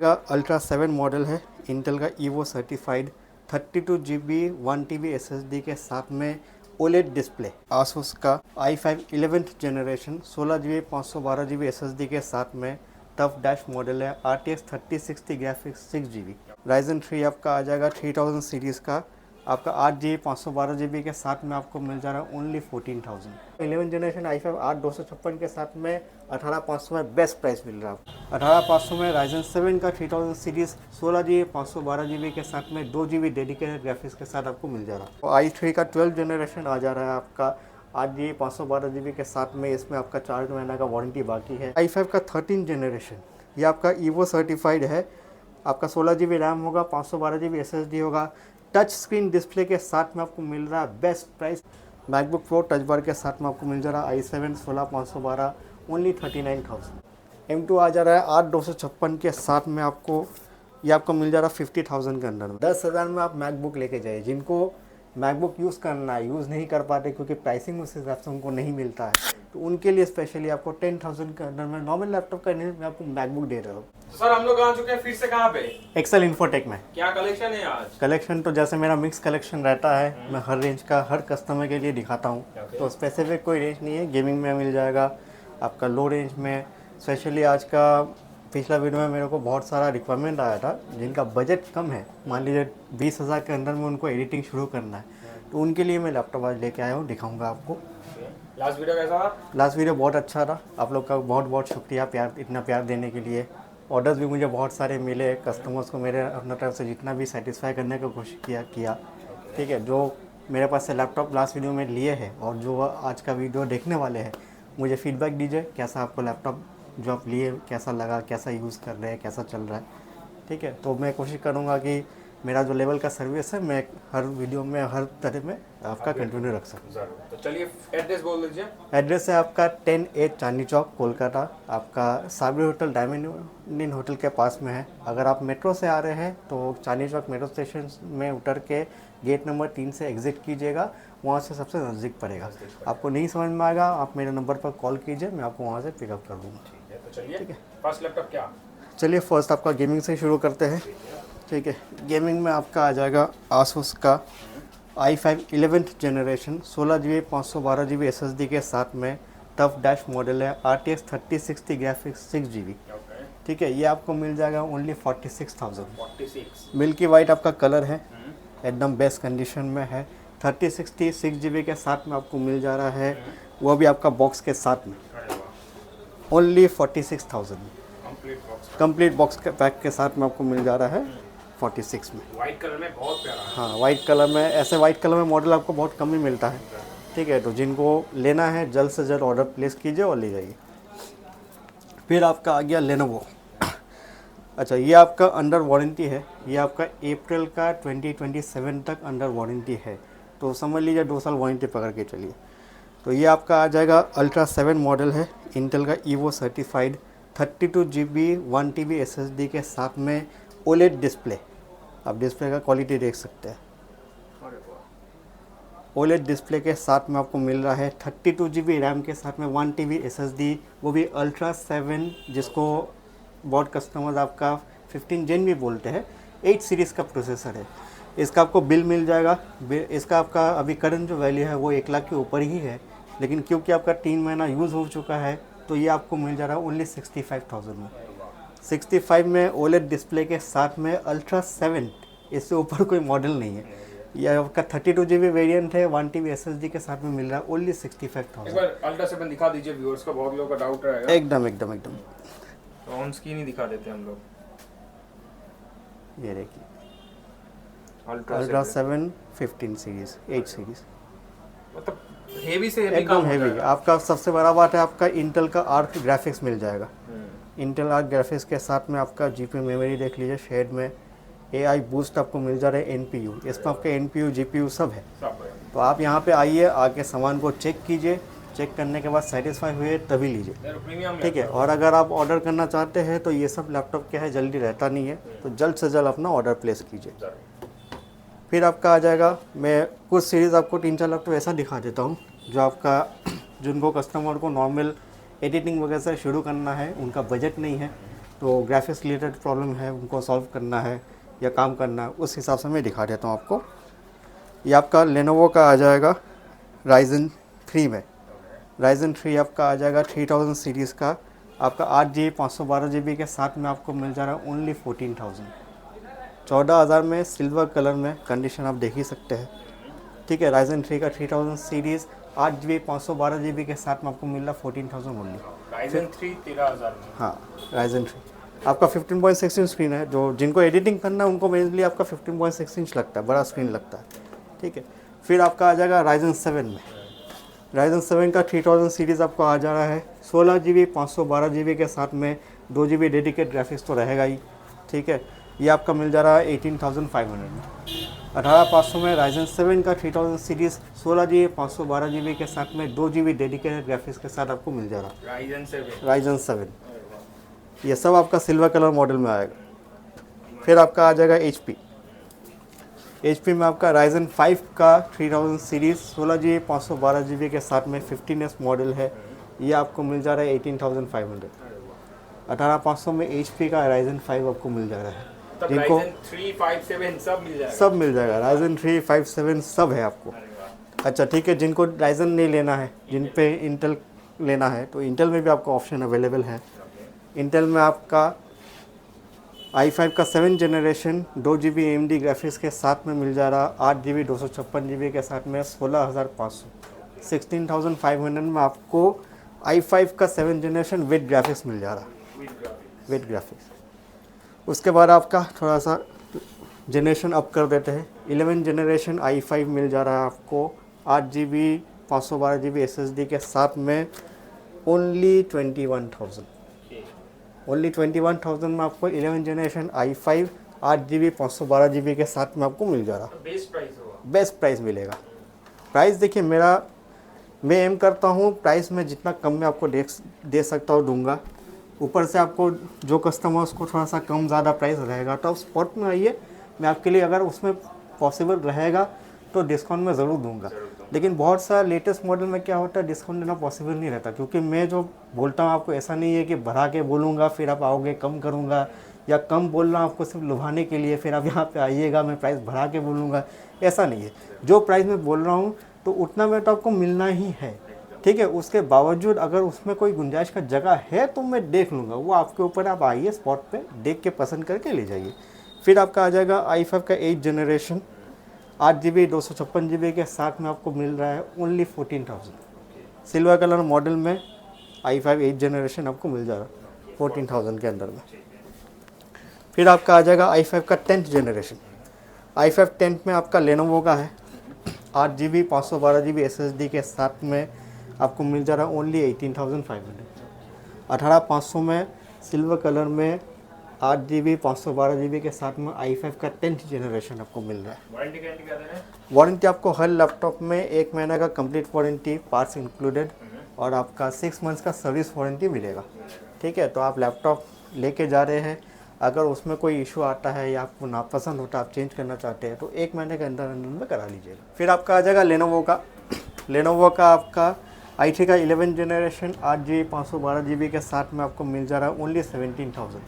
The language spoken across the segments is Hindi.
का अल्ट्रा 7 मॉडल है, इंटेल का evo certified 32 GB 1 TB SSD के साथ में ओलेड डिस्प्ले। आसूस का i5 11th generation 16 GB 512 GB SSD के साथ में टफ डैश मॉडल है। RTX 3060 graphics 6 GB। Ryzen 3 आपका आ जाएगा 3000 सीरीज़ का, आपका 8 GB 512 GB के साथ में आपको मिल जा रहा है ओनली 14,000। 11 जनरेशन i5 8256 के साथ में 18,500 में बेस्ट प्राइस मिल रहा है। 18,500 में Ryzen 7 का 3000 सीरीज़ 16 GB 512 GB के साथ में 2 GB डेडिकेटेड ग्राफिक्स के साथ आपको मिल जा रहा है। और i3 का 12 जनरेशन आ जा रहा है आपका 8 GB 512 GB के साथ में, इसमें आपका 4 महीना का वारंटी बाकी है। i5 का 13 जनरेशन ये आपका ईवो सर्टिफाइड है, आपका 16 GB रैम होगा, 512 GB SSD होगा, टच स्क्रीन डिस्प्ले के साथ में आपको मिल रहा है best price. MacBook pro touch bar के साथ में आपको मिल जा रहा है i7 16512 ओनली 39,000। M2 आ जा रहा है 8256 के साथ में, आपको ये आपको मिल जा रहा है 50,000 के अंदर में। 10,000 में आप मैकबुक लेके जाइए। जिनको मैकबुक यूज़ करना है, यूज़ नहीं कर पाते क्योंकि प्राइसिंग उस हिसाब से उनको नहीं मिलता है, तो उनके लिए स्पेशली आपको 10,000 के अंदर में नॉर्मल लैपटॉप का नहीं, मैं आपको मैकबुक दे रहा हूँ। सर हम लोग आ चुके हैं फिर से कहाँ पे? एक्सेल इन्फोटेक में। क्या कलेक्शन है आज? कलेक्शन तो जैसे मेरा मिक्स कलेक्शन रहता है, मैं हर रेंज का हर कस्टमर के लिए दिखाता हूँ। तो स्पेसिफिक कोई रेंज नहीं है, गेमिंग में मिल जाएगा आपका लो रेंज में। स्पेशली आज का पिछला वीडियो में मेरे को बहुत सारा रिक्वायरमेंट आया था जिनका बजट कम है, मान लीजिए 20,000 के अंदर में उनको एडिटिंग शुरू करना है, तो उनके लिए मैं लैपटॉप आज लेके आया हूँ, दिखाऊंगा आपको। लास्ट वीडियो कैसा था? लास्ट वीडियो बहुत अच्छा था। आप लोग का बहुत बहुत शुक्रिया प्यार, इतना प्यार देने के लिए। ऑर्डर्स भी मुझे बहुत सारे मिले, कस्टमर्स को मेरे अपना तरफ से जितना भी सेटिस्फाई करने की कोशिश किया। ठीक है, जो मेरे पास से लैपटॉप लास्ट वीडियो में लिए हैं और जो आज का वीडियो देखने वाले हैं, मुझे फीडबैक दीजिए कैसा आपको लैपटॉप जो आप लिए कैसा लगा, कैसा यूज़ कर रहे हैं, कैसा चल रहा है। ठीक है, तो मैं कोशिश करूँगा कि मेरा जो लेवल का सर्विस है मैं हर वीडियो में हर तरह में आपका कंटिन्यू रख सकूँ। तो चलिए एड्रेस बोल दीजिए। एड्रेस है आपका 10A चांदनी चौक कोलकाता, आपका Sabri hotel diamond Indian hotel के पास में है। अगर आप मेट्रो से आ रहे हैं तो चांदनी चौक मेट्रो स्टेशन में उतर के गेट नंबर 3 से एग्जिट कीजिएगा, वहाँ से सबसे नज़दीक पड़ेगा। आपको नहीं समझ में आएगा आप मेरे नंबर पर कॉल कीजिए, मैं आपको वहाँ से पिकअप कर दूँगा। तो चलिए ठीक है, फर्स्ट लैपटॉप क्या? चलिए फर्स्ट आपका गेमिंग से शुरू करते हैं। ठीक है, गेमिंग में आपका आ जाएगा आसूस का i5 11th generation 16 GB 512 GB SSD के साथ में टफ डैश मॉडल है। RTX 3060 graphics 6 GB। ठीक है, ये आपको मिल जाएगा ओनली 46,000। 46 मिल्की वाइट आपका कलर है, एकदम बेस्ट कंडीशन में है। 3060 6 GB के साथ में आपको मिल जा रहा है, वो भी आपका बॉक्स के साथ में ओनली 46,000। कंप्लीट बॉक्स के पैक के साथ में आपको मिल जा रहा है 46 में। वाइट कलर में बहुत प्यारा है। हाँ, वाइट कलर में, ऐसे वाइट कलर में मॉडल आपको बहुत कम ही मिलता है। ठीक है, तो जिनको लेना है जल्द से जल्द ऑर्डर प्लेस कीजिए और ले जाइए। फिर आपका आ गया लेनोवो। अच्छा, ये आपका अंडर वारंटी है, ये आपका अप्रैल का 2027 तक अंडर वारंटी है, तो समझ लीजिए 2 साल वारंटी पकड़ के चलिए। तो ये आपका आ जाएगा अल्ट्रा 7 मॉडल है, इंटेल का evo certified 32 GB 1 TB SSD के साथ में ओलेड डिस्प्ले। आप डिस्प्ले का क्वालिटी देख सकते हैं, ओलेड डिस्प्ले के साथ में आपको मिल रहा है। 32 GB रैम के साथ में 1 TB SSD, वो भी अल्ट्रा 7, जिसको बहुत कस्टमर्स आपका 15 Gen भी बोलते हैं। 8 सीरीज़ का प्रोसेसर है। इसका आपको बिल मिल जाएगा। इसका आपका अभी करंट जो वैल्यू है वो 1 लाख के ऊपर ही है, लेकिन क्योंकि आपका 3 महीना यूज़ हो चुका है तो ये आपको मिल जा रहा है ओनली 65,000 में। 65 में ओलेड डिस्प्ले के साथ में अल्ट्रा 7, इससे ऊपर कोई मॉडल नहीं है। यह आपका 32 GB वेरिएंट है, 1 TB SSD के साथ में मिल रहा है ओनली 65,000। एक बार अल्ट्रा 7 दिखा दीजिए व्यूअर्स को, बहुत लोगों का डाउट रहेगा। एकदम एकदम एकदम तो ऑन स्क्रीन ही दिखा देते हैं हम लोग। ये देखिए अल्ट्रा 7 15 सीरीज़ 8 सीरीज़, मतलब हेवी से हेवी एकदम हेवी। आपका सबसे बड़ा बात है आपका इंटेल का आर्क ग्राफिक्स मिल जाएगा। इंटेल आर्क ग्राफिक्स के साथ में आपका GPU मेमोरी देख लीजिए शेड में, AI बूस्ट आपको मिल जा रहा है, NPU, इसमें आपका NPU GPU सब है। तो आप यहाँ पे आइए, आके सामान को चेक कीजिए, चेक करने के बाद सेटिस्फाई हुए तभी लीजिए। ठीक है, और अगर आप ऑर्डर करना चाहते हैं तो ये सब लैपटॉप क्या है जल्दी रहता नहीं है, तो जल्द से जल्द अपना ऑर्डर प्लेस कीजिए। फिर आपका आ जाएगा, मैं कुछ सीरीज़ आपको 3-4 लैपटॉप ऐसा दिखा देता हूँ जो आपका जिनको कस्टमर को नॉर्मल एडिटिंग वगैरह से शुरू करना है, उनका बजट नहीं है, तो ग्राफिक्स रिलेटेड प्रॉब्लम है उनको सॉल्व करना है या काम करना है, उस हिसाब से मैं दिखा देता हूँ आपको। ये आपका लेनोवो का आ जाएगा राइजन 3 में। राइजन 3 आपका आ जाएगा 3000 सीरीज़ का, आपका 8GB 512GB के साथ में आपको मिल जा रहा है ओनली 14,000। 14,000 में सिल्वर कलर में, कंडीशन आप देख ही सकते हैं। ठीक है, राइजन 3 का 3000 सीरीज़ 8GB 512GB के साथ में आपको मिल रहा है 14,000 ओनली। राइजन 3 13,000 में। हाँ, राइजन 3 आपका 15.6 इंच स्क्रीन है। जो जिनको एडिटिंग करना है उनको मेनली आपका 15.6 इंच लगता है, बड़ा स्क्रीन लगता है। ठीक है, फिर आपका आ जाएगा राइजन 7 में। राइजन 7 का 3000 सीरीज़ आपको आ जा रहा है 16GB 512GB के साथ में 2GB डेडिकेट ग्राफिक्स तो रहेगा ही। ठीक है, ये आपका मिल जा रहा है 18,500 में। 18,500 में राइजन 7 का 3000 सीरीज़ 16GB 512GB के साथ में 2GB डेडिकेटेड ग्राफिक्स के साथ आपको मिल जा रहा है राइजन 7। ये सब आपका सिल्वर कलर मॉडल में आएगा। फिर आपका आ जाएगा HP में आपका राइजन 5 का 3000 सीरीज़ 16GB 512GB के साथ में 15S मॉडल है। ये आपको मिल जा रहा है 18,500। 18,500 में HP का राइजन 5 आपको मिल जा रहा है। तब जिनको राइजन 3 5 7 सब मिल जाएगा। सब मिल जाएगा, राइजन 3 5 7 सब है आपको। अच्छा ठीक है, जिनको राइजन नहीं लेना है, जिन पे इंटेल लेना है, तो इंटेल में भी आपको ऑप्शन अवेलेबल है। इंटेल में आपका i5 का 7 जनरेशन 2GB AMD ग्राफिक्स के साथ में मिल जा रहा, 8GB 256GB के साथ में 16,500 16,500 में आपको i5 का 7 जनरेशन विद ग्राफिक्स मिल जा रहा, विद ग्राफिक्स। उसके बाद आपका थोड़ा सा जनरेशन अप कर देते हैं, 11 जनरेशन i5 मिल जा रहा है आपको 8GB 512GB SSD के साथ में ओनली 21,000। ओनली 21,000 में आपको 11 जनरेशन i5 8GB 512GB के साथ में आपको मिल जा रहा। बेस्ट प्राइस होगा, बेस्ट प्राइस मिलेगा। प्राइस देखिए मैं एम करता हूँ प्राइस में जितना कम में आपको दे सकता हूँ दूंगा। ऊपर से आपको जो कस्टमर्स को थोड़ा सा कम ज़्यादा प्राइस रहेगा तो आप स्पॉट में आइए, मैं आपके लिए अगर उसमें पॉसिबल रहेगा तो डिस्काउंट में ज़रूर दूंगा। लेकिन बहुत सा लेटेस्ट मॉडल में क्या होता है, डिस्काउंट देना पॉसिबल नहीं रहता, क्योंकि मैं जो बोलता हूँ आपको ऐसा नहीं है कि बढ़ा के बोलूँगा फिर आप आओगे कम करूँगा, या कम बोल रहा हूँ आपको सिर्फ लुभाने के लिए फिर आप यहाँ पे आइएगा मैं प्राइस बढ़ा के बोलूँगा, ऐसा नहीं है। जो प्राइस मैं बोल रहा हूँ तो उतना में तो आपको मिलना ही है। ठीक है, उसके बावजूद अगर उसमें कोई गुंजाइश का जगह है तो मैं देख लूँगा, वो आपके ऊपर, आप आइए स्पॉट पे देख के पसंद करके ले जाइए। फिर आपका आ जाएगा i5 का 8 जनरेशन 8GB 256GB के साथ में आपको मिल रहा है ओनली 14,000। सिल्वर कलर मॉडल में i5 8 जनरेशन आपको मिल जा रहा है 14,000 के अंदर में। फिर आपका आ जाएगा i5 का 10th जनरेशन। i5 10th में आपका लेनोवो का है 8GB 512GB SSD के साथ में आपको मिल जा रहा है ओनली 18,500। 18,500 में सिल्वर कलर में 8GB 512GB के साथ में i5 का 10th जनरेशन आपको मिल रहा है। वारंटी गारंटी क्या देना है? वारंटी आपको हर लैपटॉप में 1 महीने का कंप्लीट वारंटी पार्ट्स इंक्लूडेड और आपका 6 मंथ्स का सर्विस वारंटी मिलेगा। ठीक है, तो आप लैपटॉप लेके जा रहे हैं, अगर उसमें कोई इशू आता है या आपको नापसंद होता है, आप चेंज करना चाहते हैं, तो 1 महीने के अंदर अंदर में करा लीजिएगा। फिर आपका आ जाएगा लेनोवो का आपका i3 का 11 जनरेशन 8GB 512GB के साथ में आपको मिल जा रहा है ओनली 17,000।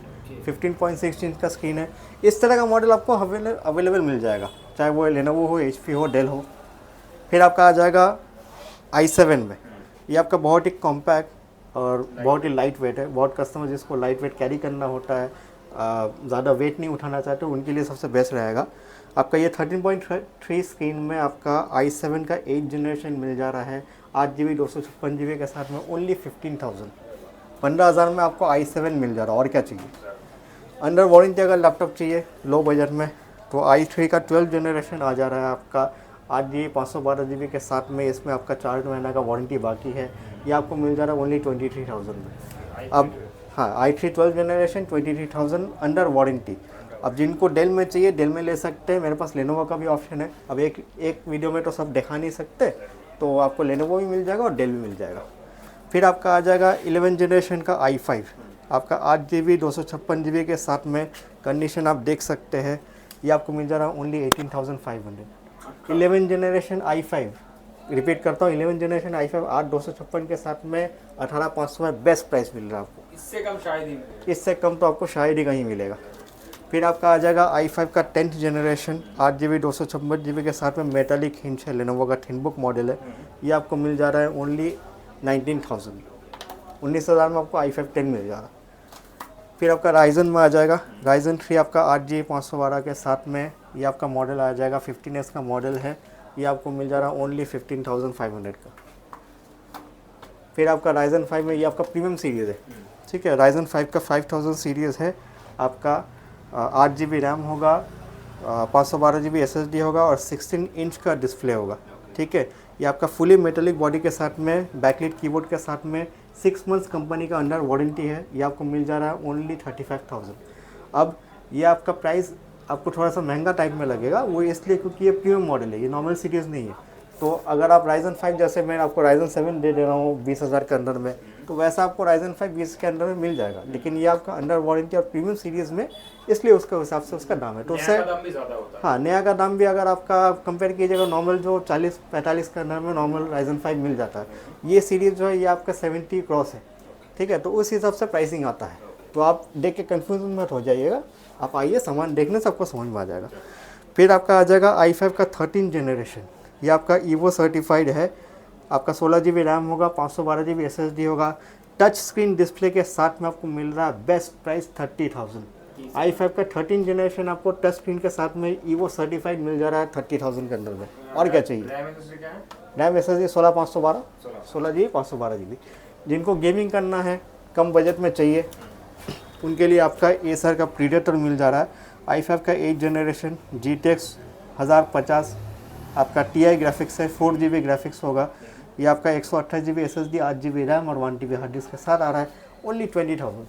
15.6 इंच का स्क्रीन है। इस तरह का मॉडल आपको अवेलेबल मिल जाएगा, चाहे वो लेनोवो हो, HP हो, डेल हो। फिर आपका आ जाएगा i7 में। ये आपका बहुत ही कॉम्पैक्ट और बहुत ही लाइट वेट है। बहुत कस्टमर जिसको लाइट वेट कैरी करना होता है, ज़्यादा वेट नहीं उठाना चाहते, उनके लिए सबसे बेस्ट रहेगा। आपका ये 13.3 स्क्रीन में आपका i7 का 8 जनरेशन मिल जा रहा है 8GB 256GB के साथ में ओनली 15,000। 15,000 में आपको i7 मिल जा रहा है, और क्या चाहिए। अंडर वारंटी अगर लैपटॉप चाहिए लो बजट में तो i3 का 12 जनरेशन आ जा रहा है आपका 8GB 512GB के साथ में। इसमें आपका 4 महीना का वारंटी बाकी है, ये आपको मिल जा रहा है ओनली 23,000 में। अब हाँ, i3 12 जनरेशन 23,000 अंडर वारंटी। अब जिनको डेल में चाहिए डेल में ले सकते हैं, मेरे पास लेनोवो का भी ऑप्शन है। अब एक वीडियो में तो सब दिखा नहीं सकते, तो आपको लेनोवो भी मिल जाएगा और डेल भी मिल जाएगा। फिर आपका आ जाएगा 11 जनरेशन का i5 आपका 8GB 256GB के साथ में। कंडीशन आप देख सकते हैं, ये आपको मिल जा रहा है ओनली 18,500। 11 जनरेशन i5 रिपीट करता हूँ, 11 जनरेशन i5 8/256 के साथ में 18,500 में बेस्ट प्राइस मिल रहा है आपको। इससे कम शायद ही मिले। इससे कम तो आपको शायद ही कहीं मिलेगा। फिर आपका आ जाएगा i5 का 10th जनरेशन 8GB 256GB के साथ में मेटालिक हिंज है, लेनोवो का थिनबुक मॉडल है। ये आपको मिल जा रहा है ओनली 19,000, 19,000 में आपको i5 10 मिल जा रहा है। फिर आपका राइजन में आ जाएगा, राइजन 3 आपका 8GB 512 के साथ में ये आपका मॉडल आ जाएगा, 15S का मॉडल है। ये आपको मिल जा रहा है ओनली 15,500 का। फिर आपका राइजन 5 में ये आपका प्रीमियम सीरीज़ है, ठीक है। राइजन 5 का 5000 सीरीज़ है आपका, 8GB रैम होगा, 512GB SSD होगा और 16 इंच का डिस्प्ले होगा, ठीक है। ये आपका फुली मेटेलिक बॉडी के साथ में बैकलाइट कीबोर्ड के साथ में 6 मंथ्स कंपनी का अंडर वारंटी है। ये आपको मिल जा रहा है ओनली 35,000। अब ये आपका प्राइस आपको थोड़ा सा महंगा टाइप में लगेगा, वो इसलिए क्योंकि ये प्रीमियम मॉडल है, ये नॉर्मल सीरीज़ नहीं है। तो अगर आप राइजन 5 जैसे मैं आपको राइजन 7 दे रहा हूँ 20,000 के अंदर में, तो वैसा आपको राइजन 5 20 के अंदर में मिल जाएगा। लेकिन ये आपका अंडर वारंटी और प्रीमियम सीरीज़ में, इसलिए उसके हिसाब से उसका दाम है। तो उससे नया का दाम भी ज़्यादा होता है। हाँ, नया का दाम भी अगर आपका कंपेयर कीजिएगा नॉर्मल जो 40-45 के अंदर में नॉर्मल राइजन 5 मिल जाता है, ये सीरीज़ जो है ये आपका 70 क्रॉस है, ठीक है। तो उस हिसाब से प्राइसिंग आता है। तो आप देख के कन्फ्यूजन मत हो जाइएगा, आप आइए सामान देखने से आपको समझ में आ जाएगा। फिर आपका आ जाएगा i5 का 13 जनरेशन, ये आपका ईवो सर्टिफाइड है। आपका 16GB रैम होगा, 512GB SSD होगा, टच स्क्रीन डिस्प्ले के साथ में आपको मिल रहा है बेस्ट प्राइस 30,000। i5 का 13 जनरेशन आपको टच स्क्रीन के साथ में ईवो सर्टिफाइड मिल जा रहा है 30,000 के अंदर में। और क्या चाहिए? RAM SSD 16/512, 16GB 512GB। जिनको गेमिंग करना है, कम बजट में चाहिए, उनके लिए आपका एसर का प्रीडेटर मिल जा रहा है। i5 का 8 जनरेशन GTX 1050 आपका TI ग्राफिक्स है, 4GB ग्राफिक्स होगा। ये आपका 128GB SSD, 8GB रैम और 1TB हार्ड डिस्क के साथ आ रहा है। ओनली 20,000,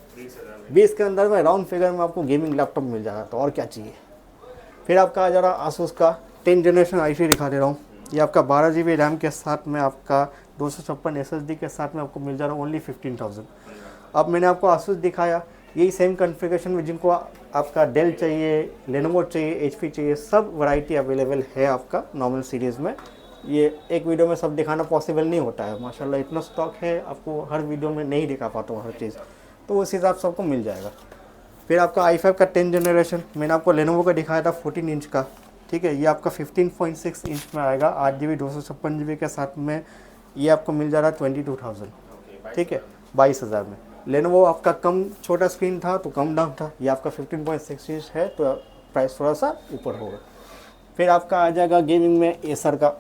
20 के अंदर में राउंड फिगर में आपको गेमिंग लैपटॉप मिल जा रहा है। तो और क्या चाहिए? फिर आपका आ जा रहा आसूस का 10 जनरेशन i3 दिखा दे रहा हूँ। ये आपका 12GB रैम के साथ में आपका 256 SSD के साथ में आपको मिल जा रहा है ओनली 15,000। अब मैंने आपको आसूस दिखाया, यही सेम कॉन्फ़िगरेशन में जिनको आपका डेल चाहिए, लेनोवो चाहिए, HP चाहिए, सब वैरायटी अवेलेबल है आपका नॉर्मल सीरीज़ में। ये एक वीडियो में सब दिखाना पॉसिबल नहीं होता है, माशाल्लाह इतना स्टॉक है, आपको हर वीडियो में नहीं दिखा पाता हूँ हर चीज़, तो उस हिसाब से आपको मिल जाएगा। फिर आपका i5 का 10 जनरेशन मैंने आपको लेनोवो का दिखाया था 14 इंच का, ठीक है। ये आपका 15.6 इंच में आएगा, 8GB 256GB के साथ में। ये आपको मिल जा रहा है 22,000, ठीक है, 22,000 में। लेनोवो आपका कम छोटा स्क्रीन था तो कम दाम था, ये आपका 15.6 इंच है तो प्राइस थोड़ा सा ऊपर होगा। फिर आपका आ जाएगा गेमिंग में एसर का,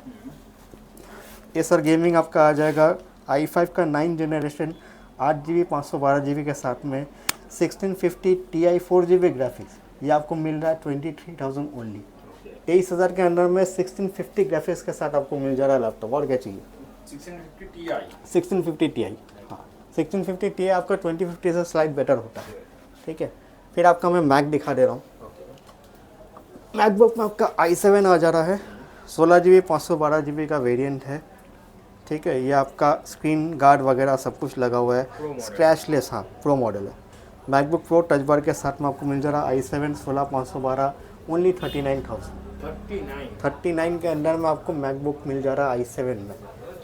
एसर गेमिंग आपका आ जाएगा i5 का 9 जनरेशन 8GB 512GB के साथ में 1650 Ti 4GB ग्राफिक्स। ये आपको मिल रहा है 23,000 ओनली, 23,000 के अंदर में 1650 ग्राफिक्स के साथ आपको मिल जा रहा है लैपटॉप। और क्या चाहिए? 1650 Ti, हाँ 1650 Ti आपका 2050 से स्लाइड बेटर होता है, ठीक है। फिर आपका मैं मैक दिखा दे रहा हूँ। मैकबुक में आपका i7 आ जा रहा है, 16GB 512GB का वेरिएंट है, ठीक है। ये आपका स्क्रीन गार्ड वगैरह सब कुछ लगा हुआ है, स्क्रैचलेस, हाँ प्रो मॉडल है। मैकबुक प्रो टच बार के साथ में आपको मिल जा रहा है i7 16/512 ओनली 39,000। 39 के अंदर में आपको मैकबुक मिल जा रहा है i7 में।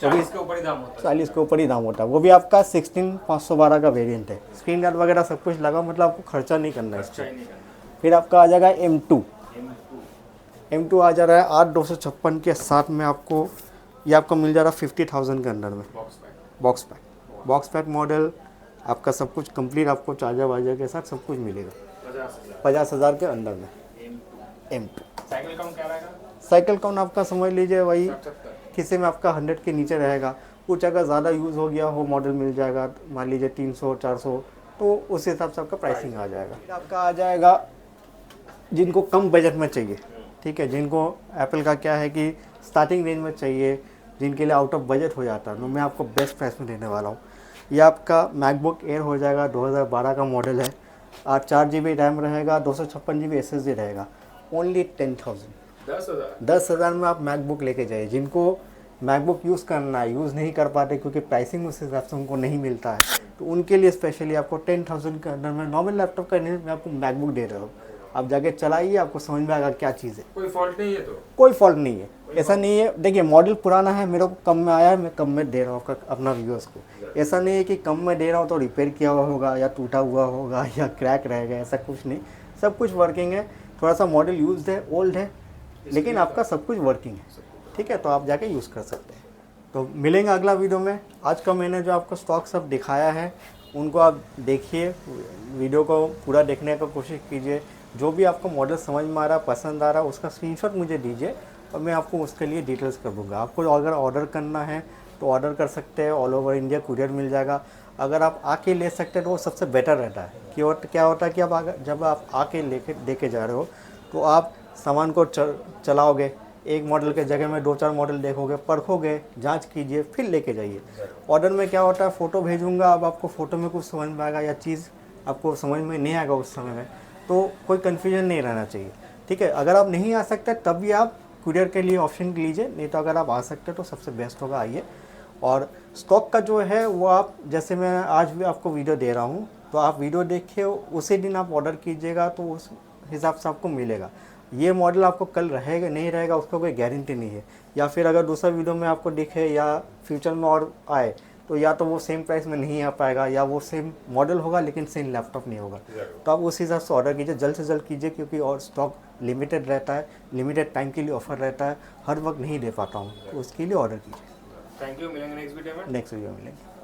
40 के ऊपर ही दाम होता है। 40 के ऊपर ही दाम होता है, वो भी आपका 16/512 का वेरिएंट है। स्क्रीन गार्ड वगैरह सब कुछ लगा, मतलब आपको खर्चा नहीं करना है इससे। फिर आपका आ जाएगा M2 आ जा रहा है 8/256 के साथ में आपको, ये आपको मिल जा रहा है 50,000 के अंदर में। बॉक्स पैक मॉडल आपका सब कुछ कंप्लीट, आपको चार्जर वार्जर के साथ सब कुछ मिलेगा 50,000 के अंदर में। M2 साइकिल काउंट क्या रहेगा? साइकिल काउंट आपका समझ लीजिए वही किसी में आपका 100 के नीचे रहेगा। कुछ अगर ज़्यादा यूज़ हो गया हो मॉडल मिल जाएगा, मान लीजिए 300-400, तो उस हिसाब से आपका प्राइसिंग आ जाएगा। आपका आ जाएगा जिनको कम बजट में चाहिए, ठीक है, जिनको एप्पल का क्या है कि स्टार्टिंग रेंज में चाहिए, जिनके लिए आउट ऑफ बजट हो जाता है, तो मैं आपको बेस्ट प्राइस में देने वाला हूँ। ये आपका मैकबुक एयर हो जाएगा, 2012 का मॉडल है, 4GB रैम रहेगा, 256GB SSD रहेगा, ओनली 10,000। 10,000 में आप मैकबुक लेके जाइए। जिनको मैकबुक यूज़ करना है, यूज़ नहीं कर पाते क्योंकि प्राइसिंग उस हिसाब से उनको नहीं मिलता है, तो उनके लिए स्पेशली आपको 10,000 के अंदर में नॉर्मल लैपटॉप का नहीं, मैं आपको मैकबुक दे रहा हूँ। आप जाके चलाइए, आपको समझ में आएगा क्या चीज़ है। कोई फॉल्ट नहीं है तो? कोई फॉल्ट नहीं है, ऐसा नहीं है। देखिए मॉडल पुराना है, मेरे को कम में आया है, मैं कम में दे रहा हूँ अपना व्यूअर्स को। ऐसा नहीं है कि कम में दे रहा हूँ तो रिपेयर किया हुआ होगा या टूटा हुआ होगा या क्रैक रहेगा, ऐसा कुछ नहीं। सब कुछ वर्किंग है। थोड़ा सा मॉडल यूज्ड है, ओल्ड है, लेकिन आपका सब कुछ वर्किंग है। ठीक है, तो आप जाके यूज़ कर सकते हैं। तो मिलेंगे अगला वीडियो में। आज का मैंने जो आपको स्टॉक सब दिखाया है उनको आप देखिए, वीडियो को पूरा देखने का कोशिश कीजिए। जो भी आपको मॉडल समझ में आ रहा, पसंद आ रहा, उसका स्क्रीनशॉट मुझे दीजिए और मैं आपको उसके लिए डिटेल्स कर दूँगा। आपको अगर ऑर्डर करना है तो ऑर्डर कर सकते हैं, ऑल ओवर इंडिया कुरियर मिल जाएगा। अगर आप आके ले सकते हैं तो वो सबसे बेटर रहता है। कि क्या होता है कि जब आप आके लेके जा रहे हो तो आप सामान को चलाओगे, एक मॉडल के जगह में 2-4 मॉडल देखोगे, परखोगे, जांच कीजिए, फिर लेके जाइए। ऑर्डर में क्या होता है, फ़ोटो भेजूंगा, अब आपको फ़ोटो में कुछ समझ में आएगा या चीज़ आपको समझ में नहीं आएगा उस समय में, तो कोई कन्फ्यूजन नहीं रहना चाहिए। ठीक है, अगर आप नहीं आ सकते तब भी आप कुरियर के लिए ऑप्शन लीजिए, नहीं तो अगर आप आ सकते तो सबसे बेस्ट होगा, आइए। और स्टॉक का जो है वो आप, जैसे मैं आज भी आपको वीडियो दे रहा हूँ, तो आप वीडियो देखिए, उसी दिन आप ऑर्डर कीजिएगा तो उस हिसाब से आपको मिलेगा। ये मॉडल आपको कल रहेगा नहीं रहेगा उसका कोई गारंटी नहीं है। या फिर अगर दूसरा वीडियो में आपको दिखे या फ्यूचर में और आए तो या तो वो सेम प्राइस में नहीं आ पाएगा या वो सेम मॉडल होगा लेकिन सेम लैपटॉप नहीं होगा। तो आप उस हिसाब से ऑर्डर कीजिए, जल्द से जल्द कीजिए, क्योंकि और स्टॉक लिमिटेड रहता है, लिमिटेड टाइम के लिए ऑफर रहता है, हर वक्त नहीं दे पाता हूँ, तो उसके लिए ऑर्डर कीजिए। थैंक यू, मिलेंगे नेक्स्ट वीडियो में। नेक्स्ट वीडियो मिलेंगे।